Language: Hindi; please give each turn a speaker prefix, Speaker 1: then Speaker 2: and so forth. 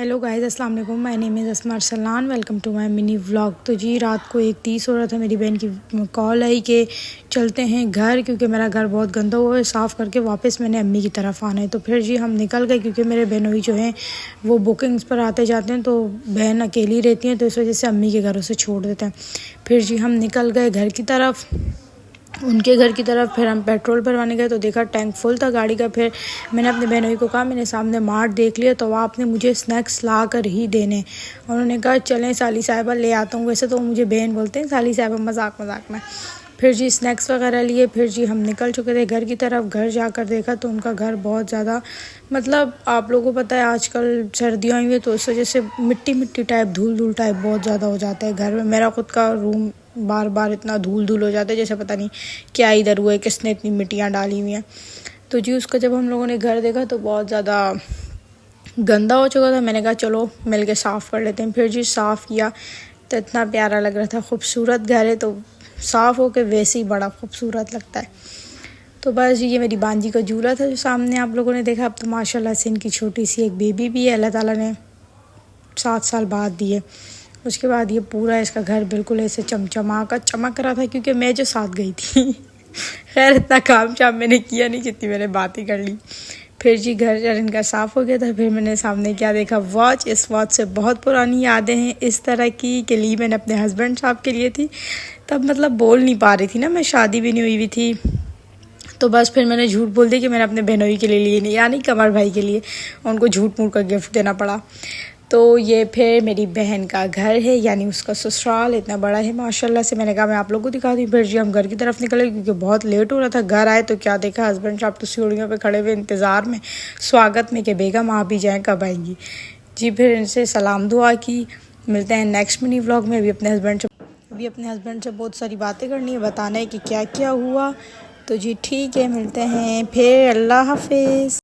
Speaker 1: हेलो गाइस, अस्सलाम वालेकुम। My name is Asma Arsalan. Welcome to my mini vlog. तो जी रात को 1:30 हो रहा था, मेरी बहन की कॉल आई कि चलते हैं घर, क्योंकि मेरा घर बहुत गंदा हुआ है, साफ़ करके वापस मैंने अम्मी की तरफ आना है। तो फिर जी हम निकल गए, क्योंकि मेरे बहनोई जो हैं वो बुकिंग्स पर आते जाते हैं, तो बहन अकेली रहती हैं, तो इस वजह से अम्मी के घरों से छोड़ देते हैं। फिर जी हम निकल गए घर की तरफ, उनके घर की तरफ। फिर हम पेट्रोल भरवाने गए तो देखा टैंक फुल था गाड़ी का। फिर मैंने अपने बहनोई को कहा, मैंने सामने मार्ट देख लिया, तो वहाँ आपने मुझे स्नैक्स ला कर ही देने। उन्होंने कहा चलें साली साहिबा, ले आता हूँ। वैसे तो मुझे बहन बोलते हैं, साली साहिबा मजाक मजाक में। फिर जी स्नैक्स वगैरह लिए। फिर जी हम निकल चुके थे घर की तरफ। घर जाकर देखा तो उनका घर बहुत ज़्यादा, मतलब आप लोगों को पता है आजकल सर्दियाँ आई हुई है, तो उस वजह से मिट्टी मिट्टी टाइप, धूल धूल टाइप बहुत ज़्यादा हो जाता है घर में। मेरा खुद का रूम बार बार इतना धूल धूल हो जाता है, जैसे पता नहीं क्या इधर हुआ है, किसने इतनी मिट्टियाँ डाली हुई हैं। तो जी उसका जब हम लोगों ने घर देखा तो बहुत ज़्यादा गंदा हो चुका था। मैंने कहा चलो मिल के साफ़ कर लेते हैं। फिर जी साफ़ किया तो इतना प्यारा लग रहा था। खूबसूरत घर है तो साफ़ हो के वैसे ही बड़ा खूबसूरत लगता है। तो बस ये मेरी बांजी का झूला था जो सामने आप लोगों ने देखा। अब तो माशाल्लाह से इनकी छोटी सी एक बेबी भी है, अल्लाह ताला ने 7 साल बाद दी है। उसके बाद ये पूरा इसका घर बिल्कुल ऐसे चमचमा का चमक रहा था, क्योंकि मैं जो साथ गई थी। खैर इतना काम शाम मैंने किया नहीं, जितनी मैंने बात ही कर ली। फिर जी घर जब इनका साफ़ हो गया था, फिर मैंने सामने क्या देखा, वॉच। इस वॉच से बहुत पुरानी यादें हैं इस तरह की, के लिए मैंने अपने हस्बैंड साहब के लिए थी। तब मतलब बोल नहीं पा रही थी ना, मैं शादी भी नहीं हुई हुई थी, तो बस फिर मैंने झूठ बोल दिया कि मैंने अपने बहनोई के लिए नहीं, यानी कमर भाई के लिए। उनको झूठ मूठ का गिफ्ट देना पड़ा। तो ये फिर मेरी बहन का घर है, यानी उसका ससुराल इतना बड़ा है माशाल्लाह से। मैंने कहा मैं आप लोगों को दिखा दूँ। फिर जी हम घर की तरफ निकले, क्योंकि बहुत लेट हो रहा था। घर आए तो क्या देखा, हस्बैंड साहब तो सीढ़ियों पे खड़े हुए इंतज़ार में, स्वागत में कि बेगम आप भी जाएँ, कब आएंगी। जी फिर इनसे सलाम दुआ की। मिलते हैं नेक्स्ट मिनी व्लॉग में। अभी अपने हस्बैंड से बहुत सारी बातें करनी है, बताना है कि क्या क्या हुआ। तो जी ठीक है, मिलते हैं फिर। अल्लाह हाफिज़।